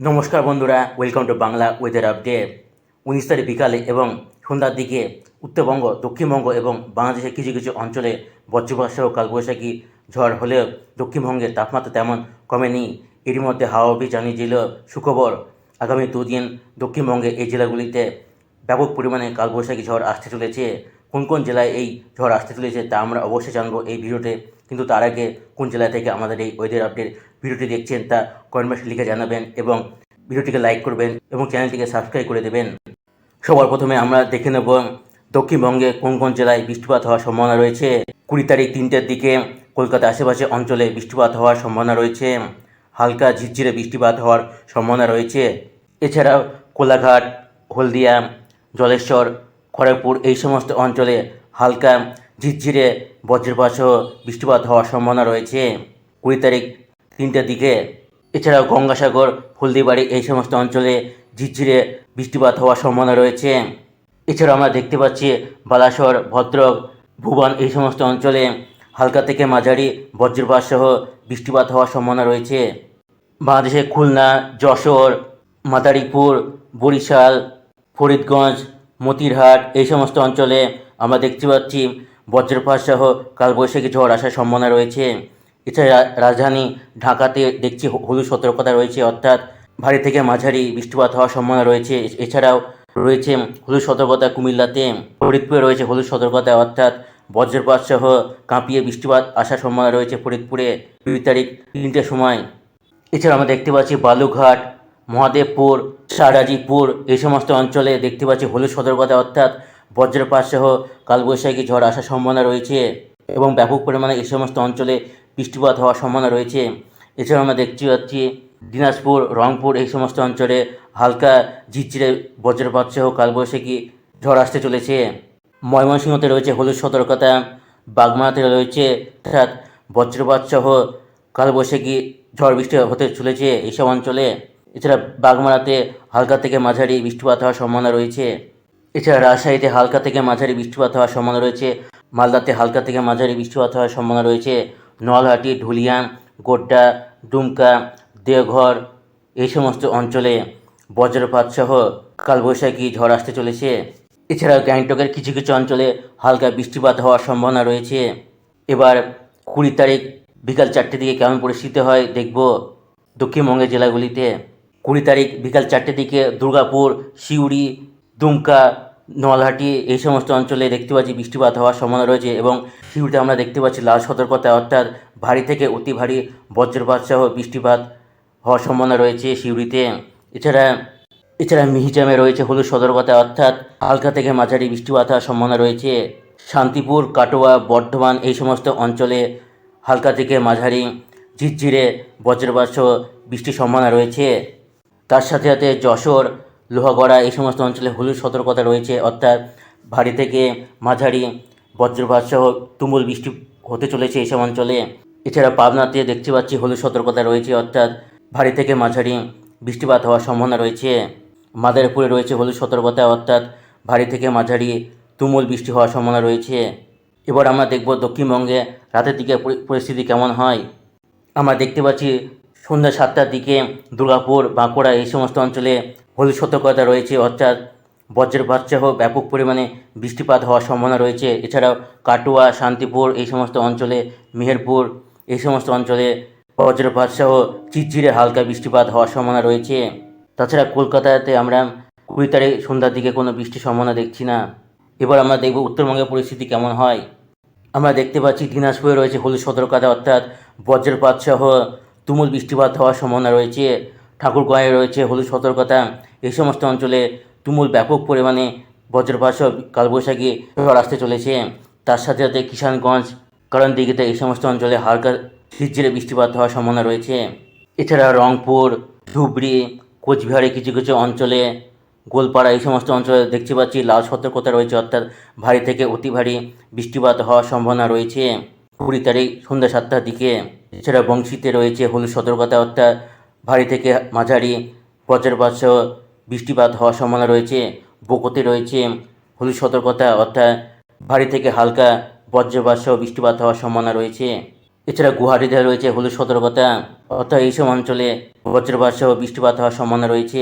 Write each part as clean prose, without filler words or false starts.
নমস্কার বন্ধুরা, welcome to Bangla weather update. 19 তারিখ বিকালে এবং সন্ধ্যার দিকে উত্তরবঙ্গ, দক্ষিণবঙ্গ এবং বাংলাদেশের কিছু কিছু অঞ্চলে বজ্রপাত সহ কালবৈশাখী ঝড় হলেও দক্ষিণবঙ্গের তাপমাত্রা তেমন কমেনি। এরই মধ্যে হাওয়া অফিস জানিয়ে দিল সুখবর, আগামী দুদিন দক্ষিণবঙ্গে এই জেলাগুলিতে ব্যাপক পরিমাণে কালবৈশাখী ঝড় আসতে চলেছে। কোন কোন জেলায় এই ঝড় আসতে চলেছে তা আমরা অবশ্যই জানবো এই ভিডিওতে। কিন্তু তার আগে কোন জেলা থেকে আমাদের এই ওয়েদার আপডেট ভিডিওটি দেখছেন তা কমেন্ট বক্সে লিখে জানাবেন এবং ভিডিওটিকে লাইক করবেন এবং চ্যানেলটিকে সাবস্ক্রাইব করে দেবেন। সবার প্রথমে আমরা দেখে নেব দক্ষিণবঙ্গে কোন কোন জেলায় বৃষ্টিপাত হওয়ার সম্ভাবনা রয়েছে। 20 তারিখ 3টের দিকে কলকাতা আশেপাশে অঞ্চলে বৃষ্টিপাত হওয়ার সম্ভাবনা রয়েছে, হালকা ঝিরঝিরে বৃষ্টিপাত হওয়ার সম্ভাবনা রয়েছে। এছাড়াও কোলাঘাট, হলদিয়া, জলেশ্বর, খড়গপুর এই সমস্ত অঞ্চলে হালকা ঝিরঝিরে বজ্রপাত সহ বৃষ্টিপাত হওয়ার সম্ভাবনা রয়েছে 20 তারিখ 3টের দিকে। এছাড়াও গঙ্গাসাগর, হলদিবাড়ি এই সমস্ত অঞ্চলে ঝিরঝিরে বৃষ্টিপাত হওয়ার সম্ভাবনা রয়েছে। এছাড়াও আমরা দেখতে পাচ্ছি বালাসর, ভদ্রক, ভুবন এই সমস্ত অঞ্চলে হালকা থেকে মাঝারি বজ্রপাত সহ বৃষ্টিপাত হওয়ার সম্ভাবনা রয়েছে। বাংলাদেশের খুলনা, যশোর, মাদারীপুর, বরিশাল, ফরিদগঞ্জ, মতিরহাট এই সমস্ত অঞ্চলে আমরা দেখতে পাচ্ছি বজ্রপাত সহ কালবৈশাখী ঝড় আসার সম্ভাবনা রয়েছে। এছাড়া রাজধানী ঢাকাতে দেখছি হলুদ সতর্কতা রয়েছে, অর্থাৎ ভারী থেকে মাঝারি বৃষ্টিপাত হওয়ার সম্ভাবনা রয়েছে। এছাড়াও রয়েছে হলুদ সতর্কতা কুমিল্লাতে, ফরিদপুরে রয়েছে হলুদ সতর্কতা, অর্থাৎ বজ্রপাত সহ কাঁপিয়ে বৃষ্টিপাত আসার সম্ভাবনা রয়েছে ফরিদপুরে 2 তারিখ 3টের সময়। এছাড়া আমরা দেখতে পাচ্ছি বালুঘাট, মহাদেবপুর, শাহরাজিপুর এই সমস্ত অঞ্চলে দেখতে পাচ্ছি হলুদ সতর্কতা, অর্থাৎ বজ্রপাত সহ কালবৈশাখী ঝড় আসার সম্ভাবনা রয়েছে এবং ব্যাপক পরিমাণে এই সমস্ত অঞ্চলে বৃষ্টিপাত হওয়ার সম্ভাবনা রয়েছে। এছাড়া আমরা দেখতে পাচ্ছি দিনাজপুর, রংপুর এই সমস্ত অঞ্চলে হালকা ঝিরঝিরে বজ্রপাত সহ কালবৈশাখী ঝড় আসতে চলেছে। ময়মনসিংহতে রয়েছে হলুদ সতর্কতা, বাগমারাতে রয়েছে অর্থাৎ বজ্রপাত সহ কালবৈশাখী ঝড় বৃষ্টি হতে চলেছে এইসব অঞ্চলে। এছাড়া বাগমারাতে হালকা থেকে মাঝারি বৃষ্টিপাত হওয়ার সম্ভাবনা রয়েছে। এছাড়া রাজশাহীতে হালকা থেকে মাঝারি বৃষ্টিপাত হওয়ার সম্ভাবনা রয়েছে, মালদাতে হালকা থেকে মাঝারি বৃষ্টিপাত হওয়ার সম্ভাবনা রয়েছে। নলহাটি, ধুলিয়ান, গোড্ডা, ডুমকা, দেওঘর এই সমস্ত অঞ্চলে বজ্রপাত সহ কালবৈশাখী ঝড় আসতে চলেছে। এছাড়াও গ্যাংটকের কিছু কিছু অঞ্চলে হালকা বৃষ্টিপাত হওয়ার সম্ভাবনা রয়েছে। এবার 20 তারিখ বিকাল 4টের দিকে কেমন পরিস্থিতি হয় দেখব দক্ষিণবঙ্গের জেলাগুলিতে। 20 তারিখ বিকাল 4টের দিকে দুর্গাপুর, সিউড়ি, দুমকা, নলহাটি এই সমস্ত অঞ্চলে দেখতে পাচ্ছি বৃষ্টিপাত হওয়ার সম্ভাবনা রয়েছে এবং সিউড়িতে আমরা দেখতে পাচ্ছি লাল সতর্কতা, অর্থাৎ ভারী থেকে অতি ভারী বজ্রপাত সহ বৃষ্টিপাত হওয়ার সম্ভাবনা রয়েছে সিউড়িতে। এছাড়া মিহিজামে রয়েছে হলুদ সতর্কতা, অর্থাৎ হালকা থেকে মাঝারি বৃষ্টিপাত হওয়ার সম্ভাবনা রয়েছে। শান্তিপুর, কাটোয়া, বর্ধমান এই সমস্ত অঞ্চলে হালকা থেকে মাঝারি ঝিরঝিরে বজ্রপাত সহ বৃষ্টির সম্ভাবনা রয়েছে। তার সাথে সাথে যশোর, লোহাগড়া এই সমস্ত অঞ্চলে হলুদ সতর্কতা রয়েছে, অর্থাৎ ভারী থেকে মাঝারি বজ্রপাত সহ তুমুল বৃষ্টি হতে চলেছে এইসব অঞ্চলে। এছাড়া পাবনাতে দেখতে পাচ্ছি হলুদ সতর্কতা রয়েছে, অর্থাৎ ভারী থেকে মাঝারি বৃষ্টিপাত হওয়ার সম্ভাবনা রয়েছে। মাদারীপুরে রয়েছে হলুদ সতর্কতা, অর্থাৎ ভারী থেকে মাঝারি তুমুল বৃষ্টি হওয়ার সম্ভাবনা রয়েছে। এবার আমরা দেখব দক্ষিণবঙ্গে রাতের দিকে পরিস্থিতি কেমন হয়। আমরা দেখতে পাচ্ছি সন্ধ্যা 7টার দিকে দুর্গাপুর, বাঁকুড়া এই সমস্ত অঞ্চলে হলুদ সতর্কতা রয়েছে, অর্থাৎ বজ্রপাত সহ ব্যাপক পরিমাণে বৃষ্টিপাত হওয়ার সম্ভাবনা রয়েছে। এছাড়াও কাটোয়া, শান্তিপুর এই সমস্ত অঞ্চলে, মেহেরপুর এই সমস্ত অঞ্চলে বজ্রপাত সহ ঝিরঝিরে হালকা বৃষ্টিপাত হওয়ার সম্ভাবনা রয়েছে। তাছাড়া কলকাতাতে আমরা 20 তারিখ সন্ধ্যার দিকে কোনো বৃষ্টির সম্ভাবনা দেখছি না। এবার আমরা দেখব উত্তরবঙ্গের পরিস্থিতি কেমন হয়। আমরা দেখতে পাচ্ছি দিনাজপুরে রয়েছে হলুদ সতর্কতা, অর্থাৎ বজ্রপাত সহ তুমুল বৃষ্টিপাত হওয়ার সম্ভাবনা রয়েছে। ঠাকুরগাঁয়ে রয়েছে হলুদ সতর্কতা, এই সমস্ত অঞ্চলে তুমুল ব্যাপক পরিমাণে বজ্রপাত সহ কালবৈশাখী ঝড় আসতে চলেছে। তার সাথে সাথে কিষানগঞ্জ, করণদিঘিতে এই সমস্ত অঞ্চলে হালকা ঝিরঝিরে বৃষ্টিপাত হওয়ার সম্ভাবনা রয়েছে। এছাড়া রংপুর, ধুবড়ি, কোচবিহারে কিছু কিছু অঞ্চলে, গোলপাড়া এই সমস্ত অঞ্চলে দেখতে পাচ্ছি লাল সতর্কতা রয়েছে, অর্থাৎ ভারী থেকে অতি ভারী বৃষ্টিপাত হওয়ার সম্ভাবনা রয়েছে 20 তারিখ সন্ধ্যা 7টার দিকে। এছাড়া বংশীতে রয়েছে হলুদ সতর্কতা, অর্থাৎ ভারী থেকে মাঝারি বজ্রপাত সহ বৃষ্টিপাত হওয়ার সম্ভাবনা রয়েছে। বোকোতে রয়েছে হলুদ সতর্কতা, অর্থাৎ ভারী থেকে হালকা বজ্রপাত সহ বৃষ্টিপাত হওয়ার সম্ভাবনা রয়েছে। এছাড়া গুয়াহাটিতে রয়েছে হলুদ সতর্কতা, অর্থাৎ এইসব অঞ্চলে বজ্রপাত সহ বৃষ্টিপাত হওয়ার সম্ভাবনা রয়েছে।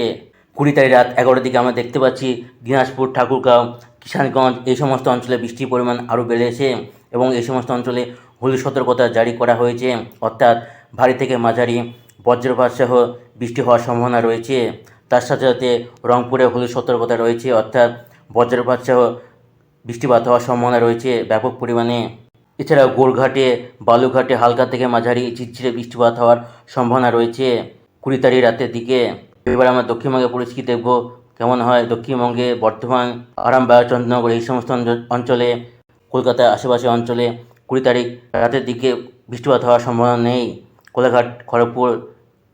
20 তারিখ রাত 11টার দিকে আমরা দেখতে পাচ্ছি দিনাজপুর, ঠাকুরগাঁও, কিষানগঞ্জ এই সমস্ত অঞ্চলে বৃষ্টির পরিমাণ আরও বেড়েছে এবং এই সমস্ত অঞ্চলে হলুদ সতর্কতা জারি করা হয়েছে, অর্থাৎ ভারী থেকে মাঝারি বজ্রপাত সহ বৃষ্টি হওয়ার সম্ভাবনা রয়েছে। তার সাথে সাথে রংপুরে হলুদ সতর্কতা রয়েছে, অর্থাৎ বজ্রপাত সহ বৃষ্টিপাত হওয়ার সম্ভাবনা রয়েছে ব্যাপক পরিমাণে। এছাড়াও গোরঘাটে, বালুঘাটে হালকা থেকে মাঝারি ঝিরঝিরে বৃষ্টিপাত হওয়ার সম্ভাবনা রয়েছে 20 তারিখ রাতের দিকে। এবার আমরা দক্ষিণবঙ্গে পরিস্থিতি দেখব কেমন হয়। দক্ষিণবঙ্গে বর্ধমান, আরামবাগ, চন্দ্রনগর এই সমস্ত অঞ্চলে, কলকাতার আশেপাশে অঞ্চলে 20 তারিখ রাতের দিকে বৃষ্টিপাত হওয়ার সম্ভাবনা নেই। কোলাঘাট, খড়গপুর,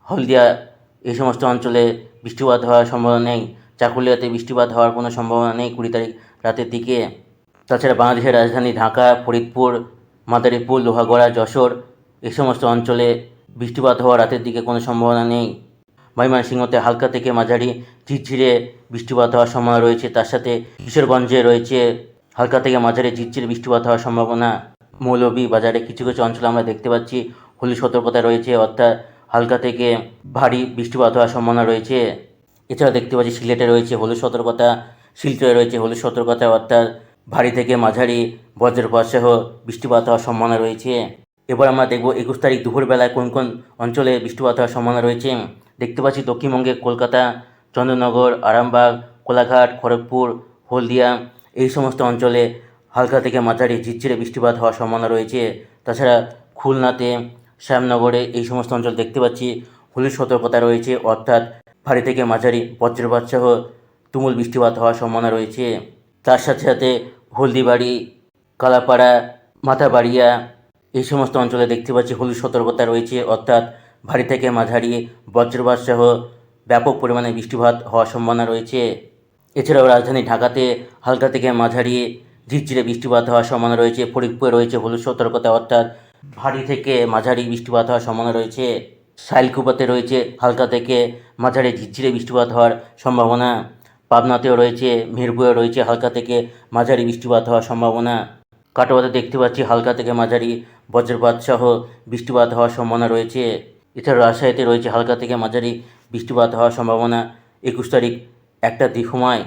হলদিয়া এই সমস্ত অঞ্চলে বৃষ্টিপাত হওয়ার সম্ভাবনা নেই। চাকুলিয়াতে বৃষ্টিপাত হওয়ার কোনো সম্ভাবনা নেই 20 তারিখ রাতের দিকে। তাছাড়া বাংলাদেশের রাজধানী ঢাকা, ফরিদপুর, মাদারীপুর, লোহাগড়া, যশোর এই সমস্ত অঞ্চলে বৃষ্টিপাত হওয়ার রাতের দিকে কোনো সম্ভাবনা নেই। ময়মনসিংহতে হালকা থেকে মাঝারি ঝিরঝিরে বৃষ্টিপাত হওয়ার সম্ভাবনা রয়েছে। তার সাথে কিশোরগঞ্জে রয়েছে হালকা থেকে মাঝারি ঝিরঝিরে বৃষ্টিপাত হওয়ার সম্ভাবনা। মৌলভীবাজারে কিছু কিছু অঞ্চলে আমরা দেখতে পাচ্ছি হলুদ সতর্কতা রয়েছে, অর্থাৎ হালকা থেকে ভারী বৃষ্টিপাত হওয়ার সম্ভাবনা রয়েছে। এছাড়া দেখতে পাচ্ছি সিলেটে রয়েছে হলুদ সতর্কতা, শিলচরে রয়েছে হলুদ সতর্কতা, অর্থাৎ ভারী থেকে মাঝারি বজ্রপাত সহ বৃষ্টিপাত হওয়ার সম্ভাবনা রয়েছে। এবার আমরা দেখব 21 তারিখ দুপুরবেলায় কোন কোন অঞ্চলে বৃষ্টিপাত হওয়ার সম্ভাবনা রয়েছে। দেখতে পাচ্ছি দক্ষিণবঙ্গে কলকাতা, চন্দ্রনগর, আরামবাগ, কোলাঘাট, খড়গপুর, হলদিয়া এই সমস্ত অঞ্চলে হালকা থেকে মাঝারি ঝিরঝিরে বৃষ্টিপাত হওয়ার সম্ভাবনা রয়েছে। তাছাড়া খুলনাতে, শ্যামনগরে এই সমস্ত অঞ্চল দেখতে পাচ্ছি হলুদ সতর্কতা রয়েছে, অর্থাৎ ভারী থেকে মাঝারি বজ্রপাত সহ তুমুল বৃষ্টিপাত হওয়ার সম্ভাবনা রয়েছে। তার সাথে সাথে হলদিবাড়ি, কালাপাড়া, মাথাবাড়িয়া এই সমস্ত অঞ্চলে দেখতে পাচ্ছি হলুদ সতর্কতা রয়েছে, অর্থাৎ ভারী থেকে মাঝারি বজ্রপাত সহ ব্যাপক পরিমাণে বৃষ্টিপাত হওয়ার সম্ভাবনা রয়েছে। এছাড়াও রাজধানী ঢাকাতে হালকা থেকে মাঝারি ঝিরঝিরে বৃষ্টিপাত হওয়ার সম্ভাবনা রয়েছে। ফরিদপুরে রয়েছে হলুদ সতর্কতা, অর্থাৎ ভারী থেকে মাঝারি বৃষ্টিপাত হওয়ার সম্ভাবনা রয়েছে। শাইলকুপাতে রয়েছে হালকা থেকে মাঝারি ঝিরঝিরে বৃষ্টিপাত হওয়ার সম্ভাবনা। পাবনাতেও রয়েছে, মিরপুরে রয়েছে হালকা থেকে মাঝারি বৃষ্টিপাত হওয়ার সম্ভাবনা। কাটোয়াতে দেখতে পাচ্ছি হালকা থেকে মাঝারি বজ্রপাত সহ বৃষ্টিপাত হওয়ার সম্ভাবনা রয়েছে। এছাড়া রাজশাহীতে রয়েছে হালকা থেকে মাঝারি বৃষ্টিপাত হওয়ার সম্ভাবনা 21 তারিখ একটা সময়।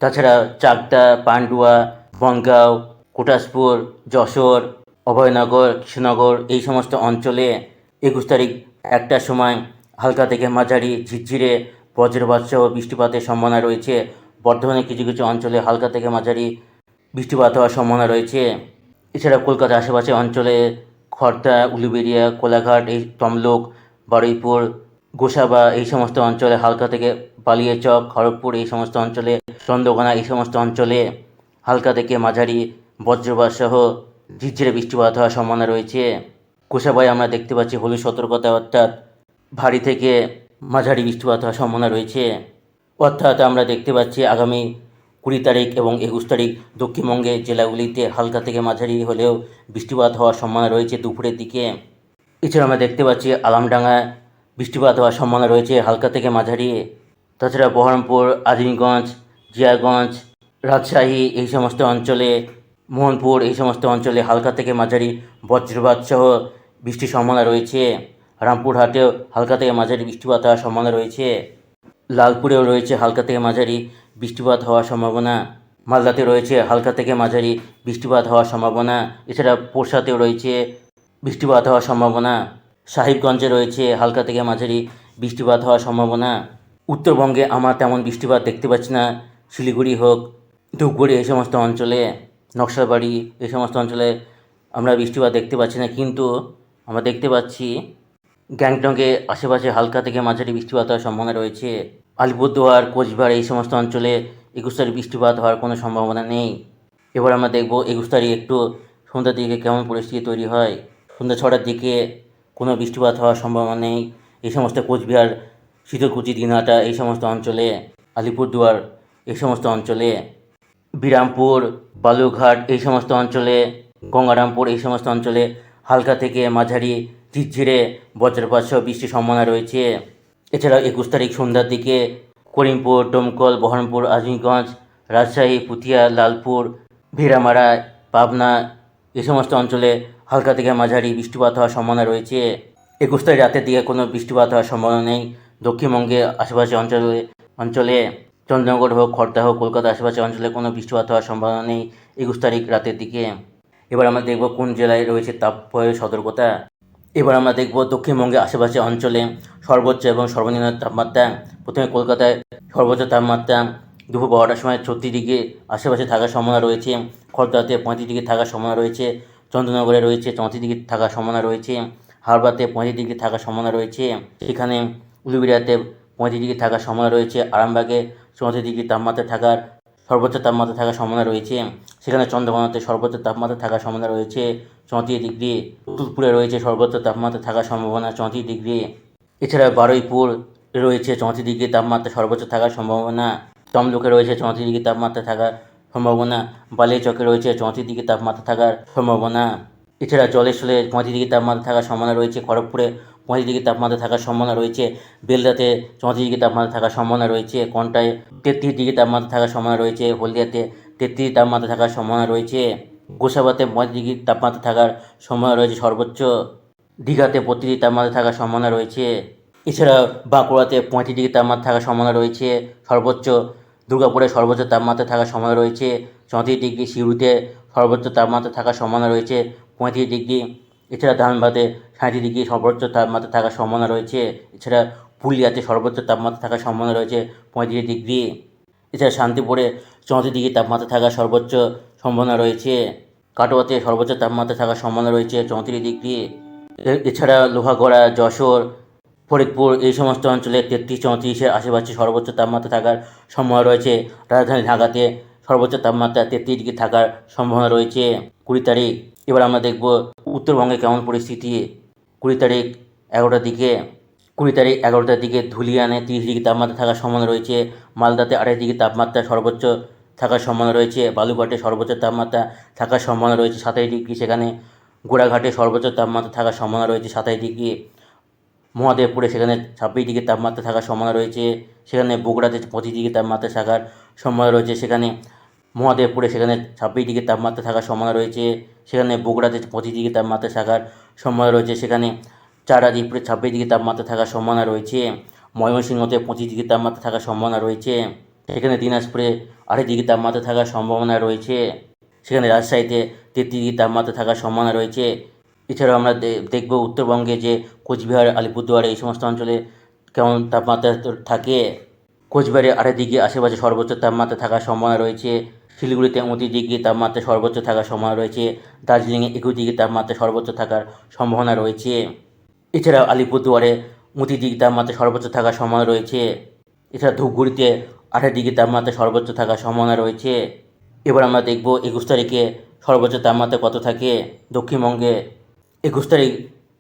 তাছাড়া চাকদা, পান্ডুয়া, বনগাঁও, কোটাসপুর, যশোর, অভয়নগর, কৃষ্ণনগর এই সমস্ত অঞ্চলে 21 তারিখ একটার সময় হালকা থেকে মাঝারি ঝিরঝিরে বজ্রপাত সহ বৃষ্টিপাতের সম্ভাবনা রয়েছে। বর্ধমানের কিছু কিছু অঞ্চলে হালকা থেকে মাঝারি বৃষ্টিপাত হওয়ার সম্ভাবনা রয়েছে। এছাড়া কলকাতার আশেপাশে অঞ্চলে খড়দা, উলুবেড়িয়া, কোলাঘাট, এই তমলুক, বারুইপুর, গোসাবা এই সমস্ত অঞ্চলে হালকা থেকে বালিয়াচক, খড়গপুর এই সমস্ত অঞ্চলে, চন্দ্রকোনা এই সমস্ত অঞ্চলে হালকা থেকে মাঝারি বজ্রপাত সহ ঝিরঝিরে বৃষ্টিপাত হওয়ার সম্ভাবনা রয়েছে। গোসাবায় আমরা দেখতে পাচ্ছি হলুদ সতর্কতা, অর্থাৎ ভারী থেকে মাঝারি বৃষ্টিপাত হওয়ার সম্ভাবনা রয়েছে। অর্থাৎ আমরা দেখতে পাচ্ছি আগামী 20 তারিখ এবং 21 তারিখ দক্ষিণবঙ্গের জেলাগুলিতে হালকা থেকে মাঝারি হলেও বৃষ্টিপাত হওয়ার সম্ভাবনা রয়েছে দুপুরের দিকে। এছাড়া আমরা দেখতে পাচ্ছি আলমডাঙ্গায় বৃষ্টিপাত হওয়ার সম্ভাবনা রয়েছে হালকা থেকে মাঝারি। তাছাড়া বহরমপুর, আজিমগঞ্জ, জিয়াগঞ্জ, রাজশাহী এই সমস্ত অঞ্চলে, মোহনপুর এই সমস্ত অঞ্চলে হালকা থেকে মাঝারি বজ্রপাত সহ বৃষ্টির সম্ভাবনা রয়েছে। রামপুরহাটেও হালকা থেকে মাঝারি বৃষ্টিপাত হওয়ার সম্ভাবনা রয়েছে। লালপুরেও রয়েছে হালকা থেকে মাঝারি বৃষ্টিপাত হওয়ার সম্ভাবনা। মালদাতে রয়েছে হালকা থেকে মাঝারি বৃষ্টিপাত হওয়ার সম্ভাবনা। এছাড়া পোরশাতেও রয়েছে বৃষ্টিপাত হওয়ার সম্ভাবনা। সাহিবগঞ্জে রয়েছে হালকা থেকে মাঝারি বৃষ্টিপাত হওয়ার সম্ভাবনা। উত্তরবঙ্গে আমরা তেমন বৃষ্টিপাত দেখতে পাচ্ছি না। শিলিগুড়ি হোক, ধূপগুড়ি এই সমস্ত অঞ্চলে, নকশালবাড়ি এই সমস্ত অঞ্চলে আমরা বৃষ্টিপাত দেখতে পাচ্ছি না, কিন্তু আমরা দেখতে পাচ্ছি গ্যাংটকে আশেপাশে হালকা থেকে মাঝারি বৃষ্টিপাত হওয়ার সম্ভাবনা রয়েছে। আলিপুরদুয়ার, কোচবিহার এই সমস্ত অঞ্চলে 21 তারিখ বৃষ্টিপাত হওয়ার কোনো সম্ভাবনা নেই। এবার আমরা দেখব 21 তারিখ একটু সন্ধ্যার দিকে কেমন পরিস্থিতি তৈরি হয়। সন্ধ্যা 6টার দিকে কোনো বৃষ্টিপাত হওয়ার সম্ভাবনা নেই এই সমস্ত কোচবিহার, শীতলকুচি, দিনহাটা এই সমস্ত অঞ্চলে, আলিপুরদুয়ার এই সমস্ত অঞ্চলে, বিরামপুর, বালুরঘাট এই সমস্ত অঞ্চলে, গঙ্গারামপুর এই সমস্ত অঞ্চলে হালকা থেকে মাঝারি ঝিরঝিরে বজ্রপাত সহ বৃষ্টির সম্ভাবনা রয়েছে। এছাড়াও 21 তারিখ সন্ধ্যার দিকে করিমপুর, ডোমকল, বহরমপুর, আজিমগঞ্জ, রাজশাহী, পুঠিয়া, লালপুর, ভিরামারা, পাবনা এই সমস্ত অঞ্চলে হালকা থেকে মাঝারি বৃষ্টিপাত হওয়ার সম্ভাবনা রয়েছে। 21 তারিখ রাতের দিকে কোনো বৃষ্টিপাত হওয়ার সম্ভাবনা নেই। দক্ষিণবঙ্গে আশেপাশে অঞ্চলে চন্দ্রনগর হোক, খড়দা হোক, কলকাতা আশেপাশে অঞ্চলে কোনো বৃষ্টিপাত হওয়ার সম্ভাবনা নেই 21 তারিখ রাতের দিকে। এবার আমরা দেখব কোন জেলায় রয়েছে তাপপ্রবাহের সতর্কতা। এবার আমরা দেখব দক্ষিণবঙ্গের আশেপাশে অঞ্চলে সর্বোচ্চ এবং সর্বনিম্ন তাপমাত্রা। প্রথমে কলকাতায় সর্বোচ্চ তাপমাত্রা দুপুর 12টার সময় 36 ডিগ্রি আশেপাশে থাকার সম্ভাবনা রয়েছে। খড়দাতে 35 ডিগ্রি থাকার সম্ভাবনা রয়েছে। চন্দ্রনগরে রয়েছে 34 ডিগ্রি থাকার সম্ভাবনা রয়েছে। হাওড়াতে 35 ডিগ্রি থাকার সম্ভাবনা রয়েছে। সেখানে উলুবেড়িয়াতে 35 ডিগ্রি থাকার সম্ভাবনা রয়েছে। আরামবাগে 34 ডিগ্রি তাপমাত্রা থাকার সর্বোচ্চ তাপমাত্রা থাকার সম্ভাবনা রয়েছে। সেখানে চন্দ্রকোনাতে সর্বোচ্চ তাপমাত্রা থাকার সম্ভাবনা রয়েছে 34 ডিগ্রি। উত্তরপুরে রয়েছে সর্বোচ্চ তাপমাত্রা থাকার সম্ভাবনা 34 ডিগ্রি। এছাড়া বারুইপুর রয়েছে 34 ডিগ্রি তাপমাত্রা সর্বোচ্চ থাকার সম্ভাবনা। তমলুকে রয়েছে 34 ডিগ্রি তাপমাত্রা থাকার সম্ভাবনা। বালিয়াচকে রয়েছে 34 ডিগ্রি তাপমাত্রা থাকার সম্ভাবনা। এছাড়া জলেশ্বরে 35 ডিগ্রি তাপমাত্রা থাকার সম্ভাবনা রয়েছে। খড়গপুরে 35 ডিগ্রি তাপমাত্রা থাকার সম্ভাবনা রয়েছে। বেলদাতে 34 ডিগ্রি তাপমাত্রা থাকার সম্ভাবনা রয়েছে। কোনটায় 33 ডিগ্রি তাপমাত্রা থাকার সম্ভাবনা রয়েছে। হলদিয়াতে 33 তাপমাত্রা থাকার সম্ভাবনা রয়েছে। গোসাবাতে 35 ডিগ্রি তাপমাত্রা থাকার সম্ভাবনা রয়েছে সর্বোচ্চ। দীঘাতে 32 ডিগ্রি তাপমাত্রা থাকার সম্ভাবনা রয়েছে। এছাড়া বাঁকুড়াতে 35 ডিগ্রি তাপমাত্রা থাকার সম্ভাবনা রয়েছে সর্বোচ্চ। দুর্গাপুরে সর্বোচ্চ তাপমাত্রা থাকার সম্ভাবনা রয়েছে 34 ডিগ্রি। সিউড়িতে সর্বোচ্চ তাপমাত্রা থাকার সম্ভাবনা রয়েছে 35 ডিগ্রি। এছাড়া ধানবাদে 37 ডিগ্রি সর্বোচ্চ তাপমাত্রা থাকার সম্ভাবনা রয়েছে। এছাড়া পুরুলিয়াতে সর্বোচ্চ তাপমাত্রা থাকার সম্ভাবনা রয়েছে 35 ডিগ্রি। এছাড়া শান্তিপুরে 34 ডিগ্রি তাপমাত্রা থাকার সর্বোচ্চ সম্ভাবনা রয়েছে। কাটোয়াতে সর্বোচ্চ তাপমাত্রা থাকার সম্ভাবনা রয়েছে 34 ডিগ্রি। এছাড়া লোহাগড়া, যশোর, ফরিদপুর এই সমস্ত অঞ্চলে 33-34-এর আশেপাশে সর্বোচ্চ তাপমাত্রা থাকার সম্ভাবনা রয়েছে। রাজধানী ঢাকাতে সর্বোচ্চ তাপমাত্রা 33 ডিগ্রি থাকার সম্ভাবনা রয়েছে 20 তারিখ। এবার আমরা দেখব উত্তরবঙ্গে কেমন পরিস্থিতি 20 তারিখ 11টার দিকে। 20 তারিখ 11টার দিকে ধুলিয়ানে 30 ডিগ্রি তাপমাত্রা থাকার সম্ভাবনা রয়েছে। মালদাতে 28 ডিগ্রি তাপমাত্রা সর্বোচ্চ থাকার সম্ভাবনা রয়েছে। বালুঘাটে সর্বোচ্চ তাপমাত্রা থাকার সম্ভাবনা রয়েছে 27 ডিগ্রি। সেখানে গোড়াঘাটে সর্বোচ্চ তাপমাত্রা থাকার সম্ভাবনা রয়েছে 27 ডিগ্রি। মহাদেবপুরে সেখানে 26 ডিগ্রি তাপমাত্রা থাকার সম্ভাবনা রয়েছে। সেখানে বগুড়াতে 25 ডিগ্রি তাপমাত্রা থাকার সম্ভাবনা রয়েছে। সেখানে মহাদেবপুরে সেখানে 26 ডিগ্রি তাপমাত্রা থাকার সম্ভাবনা রয়েছে। সেখানে বগুড়াতে 25 ডিগ্রি তাপমাত্রা থাকার সম্ভাবনা রয়েছে। সেখানে চারাদ্বীপে 26 ডিগ্রি তাপমাত্রা থাকার সম্ভাবনা রয়েছে। ময়মনসিংহতে 25 ডিগ্রি তাপমাত্রা থাকার সম্ভাবনা রয়েছে। সেখানে দিনাজপুরে 28 ডিগ্রি তাপমাত্রা থাকার সম্ভাবনা রয়েছে। সেখানে রাজশাহীতে 33 ডিগ্রি তাপমাত্রা থাকার সম্ভাবনা রয়েছে। এছাড়াও আমরা দেখব উত্তরবঙ্গে যে কোচবিহার, আলিপুরদুয়ার এই সমস্ত অঞ্চলে কেমন তাপমাত্রা থাকে। কোচবিহারে 28 ডিগ্রি আশেপাশে সর্বোচ্চ তাপমাত্রা থাকার সম্ভাবনা রয়েছে। শিলিগুড়িতে 29 ডিগ্রি তাপমাত্রা সর্বোচ্চ থাকার সম্ভাবনা রয়েছে। দার্জিলিংয়ে 21 ডিগ্রি তাপমাত্রা সর্বোচ্চ থাকার সম্ভাবনা রয়েছে। এছাড়াও আলিপুরদুয়ারে 29 ডিগ্রি তাপমাত্রা সর্বোচ্চ থাকার সম্ভাবনা রয়েছে। এছাড়া ধূপগুড়িতে 28 ডিগ্রি তাপমাত্রা সর্বোচ্চ থাকার সম্ভাবনা রয়েছে। এবার আমরা দেখব 21 তারিখে সর্বোচ্চ তাপমাত্রা কত থাকে দক্ষিণবঙ্গে। 21 তারিখ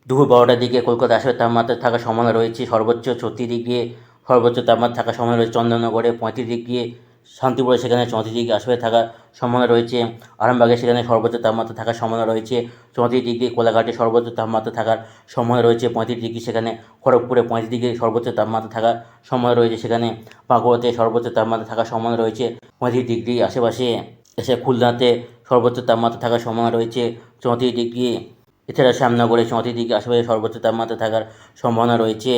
দুপুর 12টার দিকে কলকাতা আসার তাপমাত্রা থাকার সম্ভাবনা রয়েছে সর্বোচ্চ 36 ডিগ্রি। সর্বোচ্চ তাপমাত্রা থাকার সম্ভাবনা রয়েছে চন্দননগরে 35 ডিগ্রি। শান্তিপুরে সেখানে 34 ডিগ্রি আশেপাশে থাকার সম্ভাবনা রয়েছে। আরামবাগে সেখানে সর্বোচ্চ তাপমাত্রা থাকার সম্ভাবনা রয়েছে 34 ডিগ্রি। কোলাঘাটে সর্বোচ্চ তাপমাত্রা থাকার সম্ভাবনা রয়েছে 35 ডিগ্রি। সেখানে খড়গপুরে 35 ডিগ্রি সর্বোচ্চ তাপমাত্রা থাকার সম্ভাবনা রয়েছে। সেখানে বাঁকুড়াতে সর্বোচ্চ তাপমাত্রা থাকার সম্ভাবনা রয়েছে 35 ডিগ্রি আশেপাশে। এছাড়া খুলনাতে সর্বোচ্চ তাপমাত্রা থাকার সম্ভাবনা রয়েছে 34 ডিগ্রি। এছাড়া শ্যামনগরে 34 ডিগ্রি আশেপাশে সর্বোচ্চ তাপমাত্রা থাকার সম্ভাবনা রয়েছে।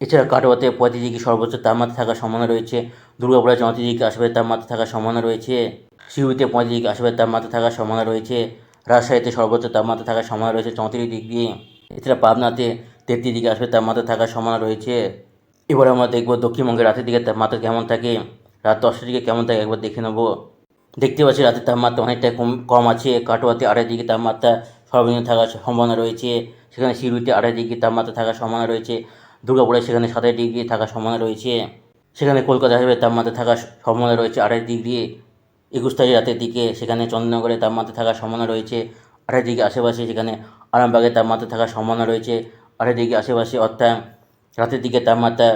এছাড়া কাটোয়াতে 35 ডিগ্রি সর্বোচ্চ তাপমাত্রা থাকার সম্ভাবনা রয়েছে। দুর্গাপুরে 34 ডিগ্রি আশেপাশে তাপমাত্রা থাকার সম্ভাবনা রয়েছে। সিউড়িতে 35 ডিগ্রি আশেপাশে তাপমাত্রা থাকার সম্ভাবনা রয়েছে। রাজশাহীতে সর্বোচ্চ তাপমাত্রা থাকার সম্ভাবনা রয়েছে 34 ডিগ্রি। এছাড়া পাবনাতে 33 ডিগ্রি আশেপাশে তাপমাত্রা থাকার সম্ভাবনা রয়েছে। এবার আমরা দেখব দক্ষিণবঙ্গের রাতের দিকে তাপমাত্রা কেমন থাকে। রাত 10টার দিকে কেমন থাকে একবার দেখে নেব। দেখতে পাচ্ছি রাতের তাপমাত্রা অনেকটাই কম আছে। কাটোয়াতে 28 ডিগ্রি তাপমাত্রা সর্বনিম্ন থাকার সম্ভাবনা রয়েছে। সেখানে সিউড়িতে 28 ডিগ্রি তাপমাত্রা থাকার সম্ভাবনা রয়েছে। দুর্গাপুরে সেখানে 27 ডিগ্রি থাকার সম্ভাবনা রয়েছে। সেখানে কলকাতা শহরে তাপমাত্রা থাকার সম্ভাবনা রয়েছে 28 ডিগ্রি। 21 তারিখ রাতের দিকে সেখানে চন্দননগরে তাপমাত্রা থাকার সম্ভাবনা রয়েছে 28 ডিগ্রি আশেপাশে। সেখানে আরামবাগের তাপমাত্রা থাকার সম্ভাবনা রয়েছে 28 ডিগ্রি আশেপাশে। অর্থাৎ রাতের দিকে তাপমাত্রা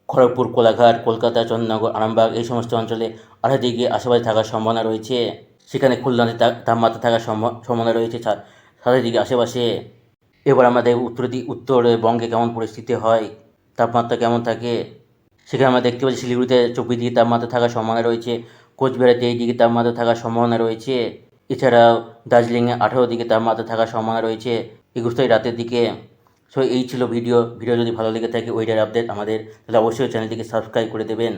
খড়গপুর, কোলাঘাট, কলকাতা, চন্দননগর, আরামবাগ এই সমস্ত অঞ্চলে 28 ডিগ্রি আশেপাশে থাকার সম্ভাবনা রয়েছে। সেখানে খুলনাতে তাপমাত্রা থাকার সম্ভাবনা রয়েছে 27 ডিগ্রি আশেপাশে। এবার আমরা দেখব উত্তরবঙ্গে কেমন পরিস্থিতি হয়, তাপমাত্রা কেমন থাকে। সেখানে আমরা দেখতে পাচ্ছি শিলিগুড়িতে 24 ডিগ্রি তাপমাত্রা থাকার সম্ভাবনা রয়েছে। কোচবিহারে 23 ডিগ্রি তাপমাত্রা থাকার সম্ভাবনা রয়েছে। এছাড়াও দার্জিলিংয়ে 18 তাপমাত্রা থাকার সম্ভাবনা রয়েছে 21 রাতের দিকে। সো এই ছিল ভিডিও যদি ভালো লেগে থাকে ওয়েদার আপডেট আমাদের, তাহলে অবশ্যই চ্যানেলটিকে সাবস্ক্রাইব করে দেবেন।